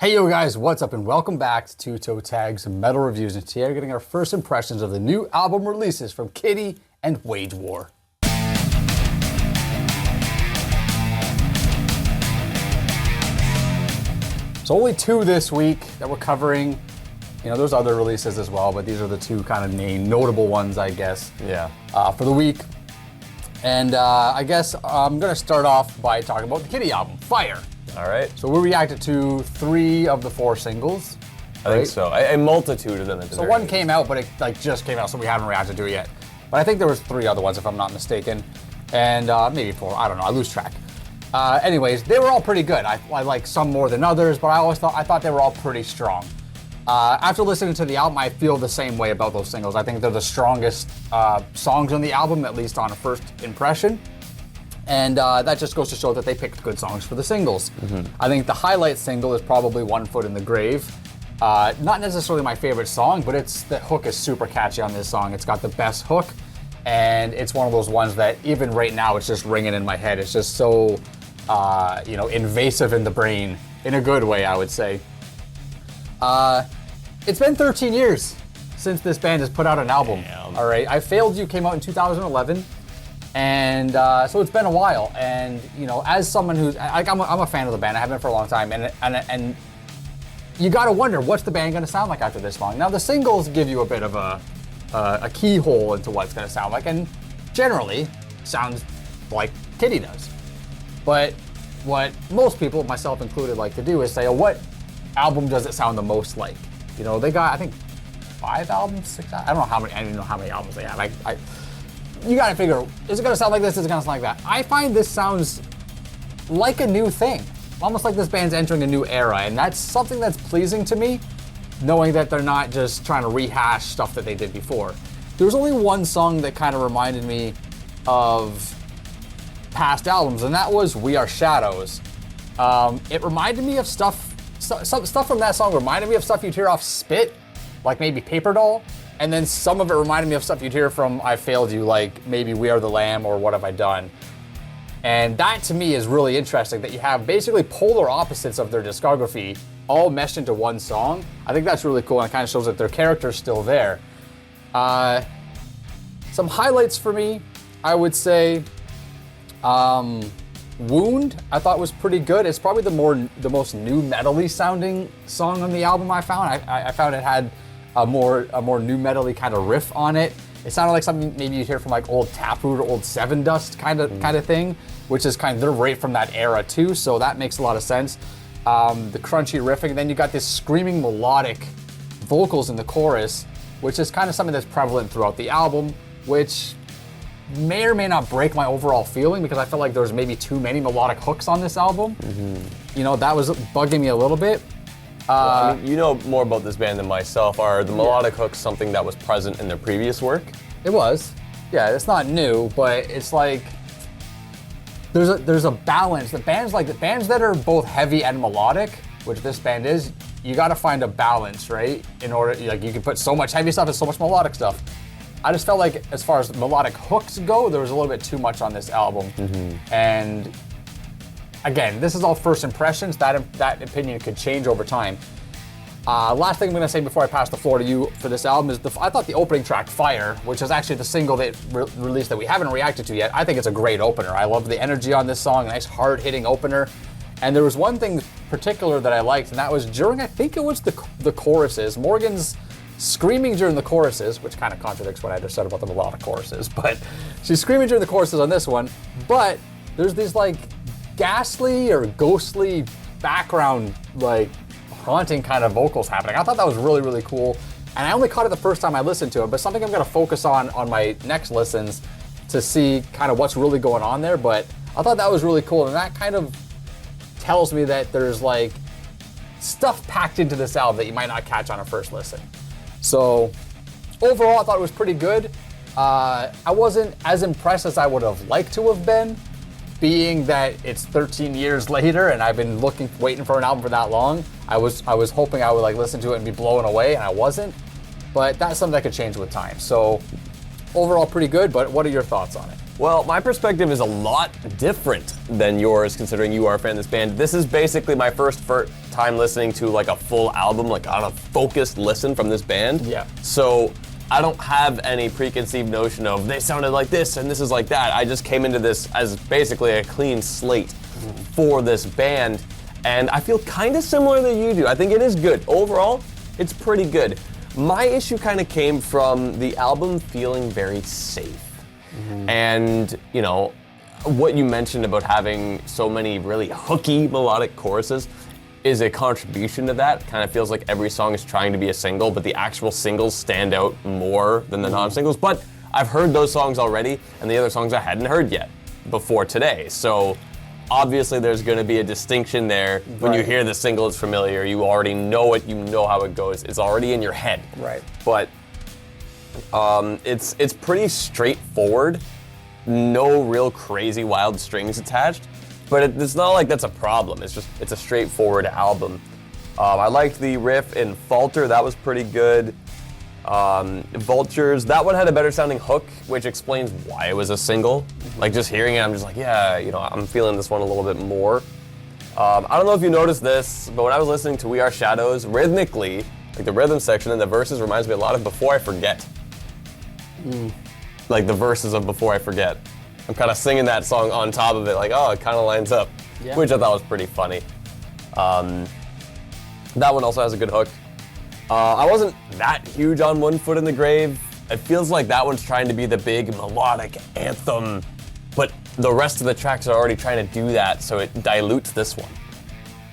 Hey yo guys, what's up and welcome back to Toe Tags Metal Reviews, and today we're getting our first impressions of the new album releases from Kittie and Wage War. So only two this week that we're covering. You know, there's other releases as well, but these are the two kind of notable ones, I guess, for the week. And I guess I'm gonna start off by talking about the Kittie album, Fire. All right. So we reacted to 3 of the 4 singles. I think so. A multitude of them. So one came out, but it just came out, so we haven't reacted to it yet. But I think there was 3 other ones, if I'm not mistaken, and maybe 4. I don't know. I lose track. Anyways, they were all pretty good. I like some more than others, but I thought they were all pretty strong. After listening to the album, I feel the same way about those singles. I think they're the strongest songs on the album, at least on a first impression. And that just goes to show that they picked good songs for the singles. I think the highlight single is probably One Foot in the Grave. Not necessarily my favorite song, but the hook is super catchy on this song. It's got the best hook, and it's one of those ones that even right now it's just ringing in my head. It's just so, invasive in the brain, in a good way, I would say. It's been 13 years since this band has put out an album. Damn. All right, I Failed You came out in 2011. And so it's been a while, and you know, as someone who's I'm a fan of the band, I have been for a long time, and you got to wonder what's the band going to sound like after this long. Now the singles give you a bit of a keyhole into what it's going to sound like, and generally sounds like Kittie does. But what most people, myself included, like to do is say, oh, what album does it sound the most like? You know, they got I think 5 albums, 6. I don't know how many. I don't even know how many albums they have. You gotta figure, is it gonna sound like this, is it gonna sound like that? I find this sounds like a new thing. Almost like this band's entering a new era, and that's something that's pleasing to me, knowing that they're not just trying to rehash stuff that they did before. There was only one song that kind of reminded me of past albums, and that was We Are Shadows. It reminded me of stuff from that song reminded me of stuff you'd hear off Spit, like maybe Paper Doll. And then some of it reminded me of stuff you'd hear from I Failed You, like maybe We Are the Lamb or What Have I Done. And that to me is really interesting, that you have basically polar opposites of their discography all meshed into one song. I think that's really cool, and it kind of shows that their character's still there. Some highlights for me, I would say Wound, I thought was pretty good. It's probably the most new metal-y sounding song on the album I found. I found it had a more new metal-y kind of riff on it. It sounded like something maybe you'd hear from like old Taproot or old Seven Dust kind of thing, which is they're right from that era too, so that makes a lot of sense. The crunchy riffing, then you got this screaming melodic vocals in the chorus, which is kind of something that's prevalent throughout the album, which may or may not break my overall feeling, because I felt like there was maybe too many melodic hooks on this album. You know, that was bugging me a little bit. Well, I mean, you know more about this band than myself. Are the melodic hooks something that was present in their previous work? It was. Yeah, it's not new, but it's like there's a balance. The bands that are both heavy and melodic, which this band is, you got to find a balance, right? In order, like, you can put so much heavy stuff and so much melodic stuff. I just felt like as far as melodic hooks go, there was a little bit too much on this album, and again, this is all first impressions. That opinion could change over time. Last thing I'm going to say before I pass the floor to you for this album is I thought the opening track, Fire, which is actually the single they released that we haven't reacted to yet, I think it's a great opener. I love the energy on this song, a nice hard-hitting opener. And there was one thing particular that I liked, and that was during, I think it was the choruses. Morgan's screaming during the choruses, which kind of contradicts what I just said about the melodic choruses, but she's screaming during the choruses on this one, but there's these like ghastly or ghostly background, like haunting kind of vocals happening. I thought that was really, really cool. And I only caught it the first time I listened to it, but something I'm gonna focus on my next listens to see kind of what's really going on there. But I thought that was really cool. And that kind of tells me that there's like stuff packed into this album that you might not catch on a first listen. So overall, I thought it was pretty good. I wasn't as impressed as I would have liked to have been, being that it's 13 years later and I've been waiting for an album for that long. I was hoping I would like listen to it and be blown away, and I wasn't. But that's something that could change with time. So overall, pretty good. But what are your thoughts on it? Well, my perspective is a lot different than yours, considering you are a fan of this band. This is basically my first time listening to like a full album, like on a focused listen from this band. Yeah. So I don't have any preconceived notion of they sounded like this and this is like that. I just came into this as basically a clean slate for this band, and I feel kind of similar that you do. I think it is good. Overall, it's pretty good. My issue kind of came from the album feeling very safe. And, you know, what you mentioned about having so many really hooky melodic choruses is a contribution to that. Kind of feels like every song is trying to be a single, but the actual singles stand out more than the non-singles. But I've heard those songs already, and the other songs I hadn't heard yet before today. So obviously there's going to be a distinction there. When you hear the single, it's familiar. You already know it. You know how it goes. It's already in your head. Right. But it's pretty straightforward. No real crazy wild strings attached. But it's not like that's a problem. It's a straightforward album. I liked the riff in Falter. That was pretty good. Vultures, that one had a better sounding hook, which explains why it was a single. Like just hearing it, I'm just like, yeah, you know, I'm feeling this one a little bit more. I don't know if you noticed this, but when I was listening to We Are Shadows, rhythmically, like the rhythm section and the verses reminds me a lot of Before I Forget. Like the verses of Before I Forget. I'm kind of singing that song on top of it, like, oh, it kind of lines up, which I thought was pretty funny. That one also has a good hook. I wasn't that huge on One Foot in the Grave. It feels like that one's trying to be the big melodic anthem, but the rest of the tracks are already trying to do that, so it dilutes this one.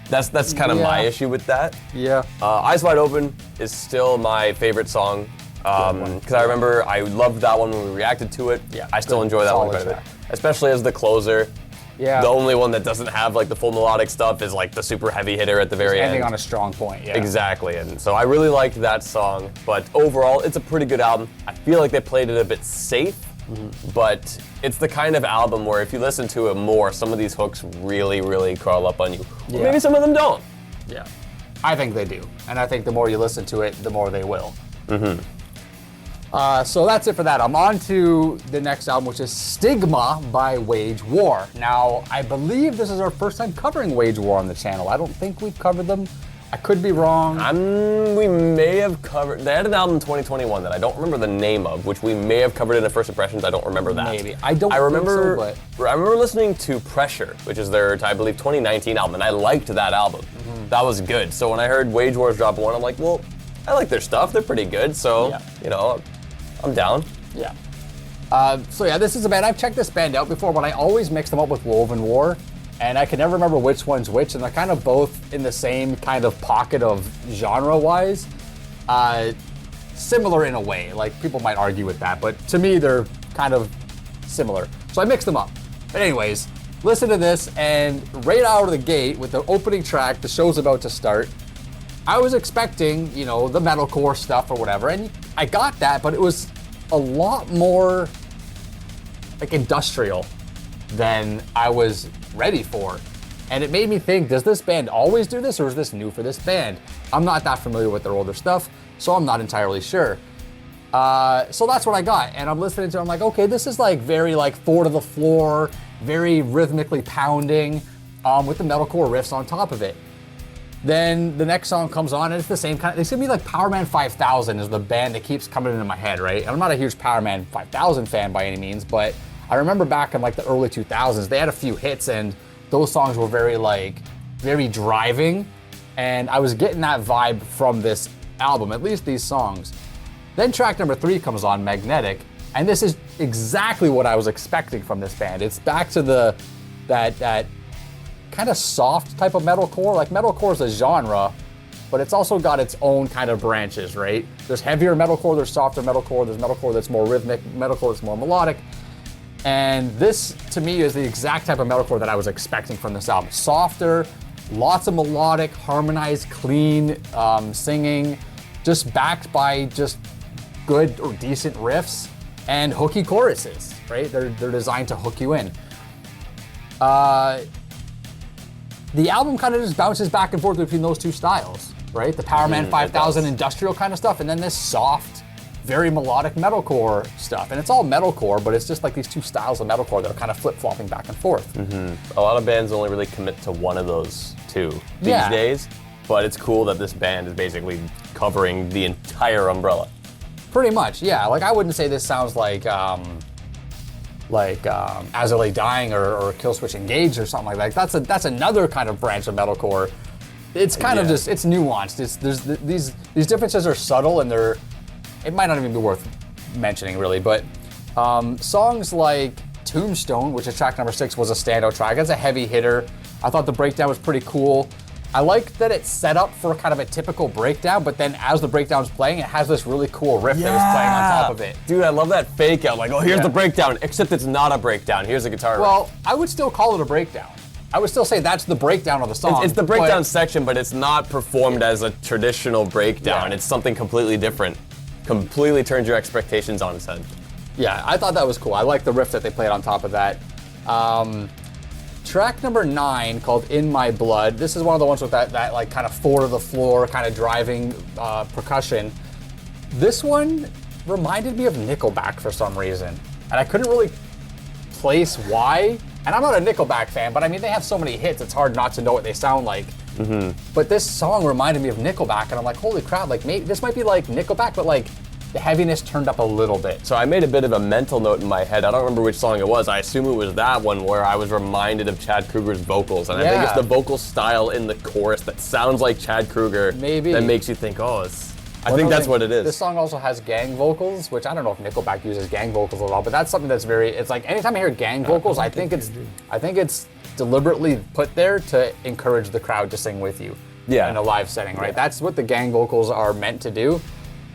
That's kind of my issue with that. Yeah. Eyes Wide Open is still my favorite song, because I remember I loved that one when we reacted to it. Yeah. I still enjoy that one quite a bit, especially as the closer. Yeah. The only one that doesn't have like the full melodic stuff is like the super heavy hitter at the very end. Ending on a strong point, yeah. Exactly, and so I really liked that song, but overall, it's a pretty good album. I feel like they played it a bit safe, but it's the kind of album where if you listen to it more, some of these hooks really, really crawl up on you. Or maybe some of them don't. Yeah, I think they do, and I think the more you listen to it, the more they will. So that's it for that. I'm on to the next album, which is Stigma by Wage War. Now, I believe this is our first time covering Wage War on the channel. I don't think we've covered them. I could be wrong. We may have covered, they had an album in 2021 that I don't remember the name of, which we may have covered in the First Impressions. I don't remember that. Maybe. I remember, think so, I remember listening to Pressure, which is their, I believe, 2019 album, and I liked that album. That was good. So when I heard Wage War's drop one, I'm like, well, I like their stuff. They're pretty good. So, you know, I'm down. Yeah. So yeah, this is a band, I've checked this band out before, but I always mix them up with Woven War, and I can never remember which one's which, and they're kind of both in the same kind of pocket of genre-wise. Similar in a way, like people might argue with that, but to me they're kind of similar. So I mixed them up. But anyways, listen to this, and right out of the gate with the opening track, the show's about to start, I was expecting, you know, the metalcore stuff or whatever, and I got that, but it was a lot more like industrial than I was ready for. And it made me think, does this band always do this, or is this new for this band? I'm not that familiar with their older stuff, so I'm not entirely sure. So that's what I got, and I'm listening to it, I'm like, okay, this is like very like 4 to the floor, very rhythmically pounding, with the metalcore riffs on top of it. Then the next song comes on, and it's the same kind of, it's gonna be like Powerman 5000 is the band that keeps coming into my head, right? And I'm not a huge Powerman 5000 fan by any means, but I remember back in like the early 2000s, they had a few hits, and those songs were very driving, and I was getting that vibe from this album, at least these songs. Then track number 3 comes on, Magnetic, and this is exactly what I was expecting from this band. It's back to that kind of soft type of metalcore. Like metalcore is a genre, but it's also got its own kind of branches, right? There's heavier metalcore, there's softer metalcore, there's metalcore that's more rhythmic, metalcore that's more melodic. And this, to me, is the exact type of metalcore that I was expecting from this album. Softer, lots of melodic, harmonized, clean singing, just backed by just good or decent riffs and hooky choruses, right? They're designed to hook you in. The album kind of just bounces back and forth between those two styles, right? The Powerman 5000 industrial kind of stuff, and then this soft, very melodic metalcore stuff. And it's all metalcore, but it's just like these two styles of metalcore that are kind of flip-flopping back and forth. A lot of bands only really commit to one of those two these days. but it's cool that this band is basically covering the entire umbrella. Pretty much, yeah. Like, I wouldn't say this sounds like As I Lay Dying or Killswitch Engage or something like that. That's another kind of branch of metalcore. It's kind of just, it's nuanced. These differences are subtle, and it might not even be worth mentioning really, but songs like Tombstone, which is track number 6, was a standout track. It's a heavy hitter. I thought the breakdown was pretty cool. I like that it's set up for kind of a typical breakdown, but then as the breakdown's playing, it has this really cool riff that is playing on top of it. Dude, I love that fake out. Like, oh, here's the breakdown, except it's not a breakdown. Here's a guitar riff. Well, I would still call it a breakdown. I would still say that's the breakdown of the song. It's the breakdown section, but it's not performed as a traditional breakdown. Yeah. It's something completely different. Completely turns your expectations on its head. Yeah, I thought that was cool. I like the riff that they played on top of that. Track number 9, called In My Blood. This is one of the ones with that like kind of 4 to the floor kind of driving percussion. This one reminded me of Nickelback for some reason, and I couldn't really place why. And I'm not a Nickelback fan, but I mean, they have so many hits, it's hard not to know what they sound like. But this song reminded me of Nickelback, and I'm like, holy crap, like maybe this might be like Nickelback, but like the heaviness turned up a little bit. So I made a bit of a mental note in my head. I don't remember which song it was. I assume it was that one where I was reminded of Chad Kroeger's vocals. And I think it's the vocal style in the chorus that sounds like Chad Kroeger. Maybe. That makes you think, oh, I think that's what it is. This song also has gang vocals, which I don't know if Nickelback uses gang vocals at all, but that's something that's it's like anytime I hear gang vocals, I think it's deliberately put there to encourage the crowd to sing with you in a live setting, right? That's what the gang vocals are meant to do.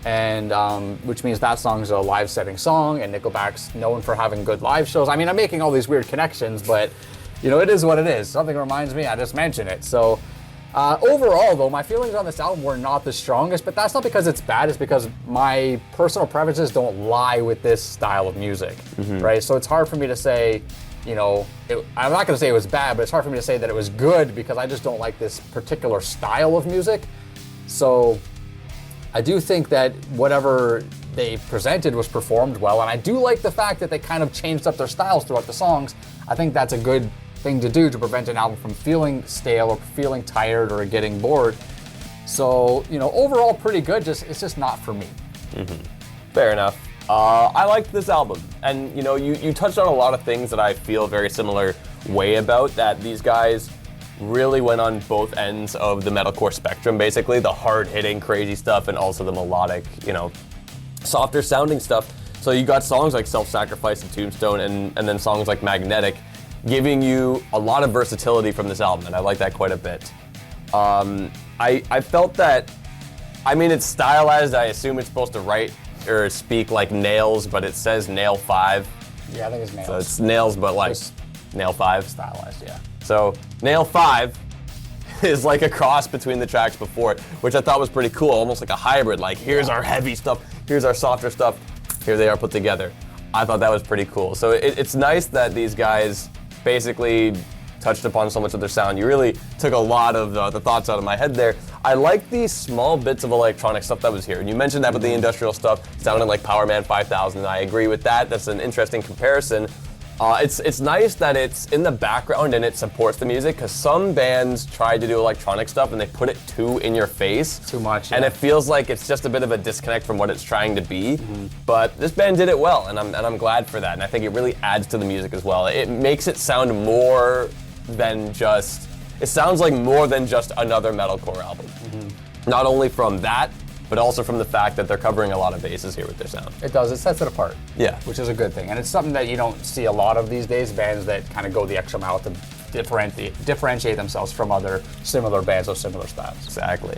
And which means that song's a live setting song, and Nickelback's known for having good live shows. I mean, I'm making all these weird connections, but you know, it is what it is. Something reminds me, I just mention it. So overall, though, my feelings on this album were not the strongest, but that's not because it's bad. It's because my personal preferences don't lie with this style of music, right? So it's hard for me to say, you know, I'm not going to say it was bad, but it's hard for me to say that it was good because I just don't like this particular style of music. So I do think that whatever they presented was performed well, and I do like the fact that they kind of changed up their styles throughout the songs. I think that's a good thing to do to prevent an album from feeling stale or feeling tired or getting bored. So, you know, overall pretty good, it's just not for me. Fair enough. I liked this album, and you know, you touched on a lot of things that I feel very similar way about, that these guys really went on both ends of the metalcore spectrum, basically the hard-hitting, crazy stuff, and also the melodic, you know, softer sounding stuff. So you got songs like Self-Sacrifice and Tombstone, and then songs like Magnetic, giving you a lot of versatility from this album, and I like that quite a bit. I felt that, I mean, it's stylized. I assume it's supposed to write or speak like Nails, but it says Nail 5. Yeah, I think it's Nails. So it's Nails, but like Nail 5. Stylized, yeah. So Nail 5 is like a cross between the tracks before it, which I thought was pretty cool, almost like a hybrid. Like, here's our heavy stuff, here's our softer stuff, here they are put together. I thought that was pretty cool. So it's nice that these guys basically touched upon so much of their sound. You really took a lot of the thoughts out of my head there. I like these small bits of electronic stuff that was here. And you mentioned that with the industrial stuff, sounding like Power Man 5000, and I agree with that. That's an interesting comparison. It's nice that it's in the background and it supports the music, because some bands try to do electronic stuff and they put it too in your face. Too much, yeah. And it feels like it's just a bit of a disconnect from what it's trying to be. But this band did it well, and I'm glad for that. And I think it really adds to the music as well. It makes it sound more than just, it sounds like more than just another metalcore album. Not only from that, but also from the fact that they're covering a lot of bases here with their sound. It does, it sets it apart. Yeah. Which is a good thing. And it's something that you don't see a lot of these days, bands that kind of go the extra mile to differentiate themselves from other similar bands of similar styles. Exactly.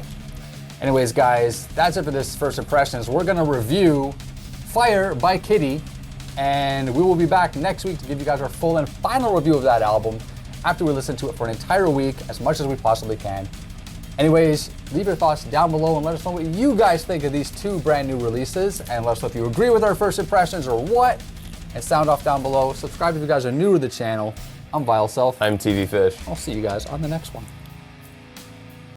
Anyways, guys, that's it for this First Impressions. We're gonna review Fire by Kittie, and we will be back next week to give you guys our full and final review of that album after we listen to it for an entire week, as much as we possibly can. Anyways, leave your thoughts down below and let us know what you guys think of these 2 brand new releases, and let us know if you agree with our first impressions or what, and sound off down below. Subscribe if you guys are new to the channel. I'm Vile Self. I'm TV Fish. I'll see you guys on the next one.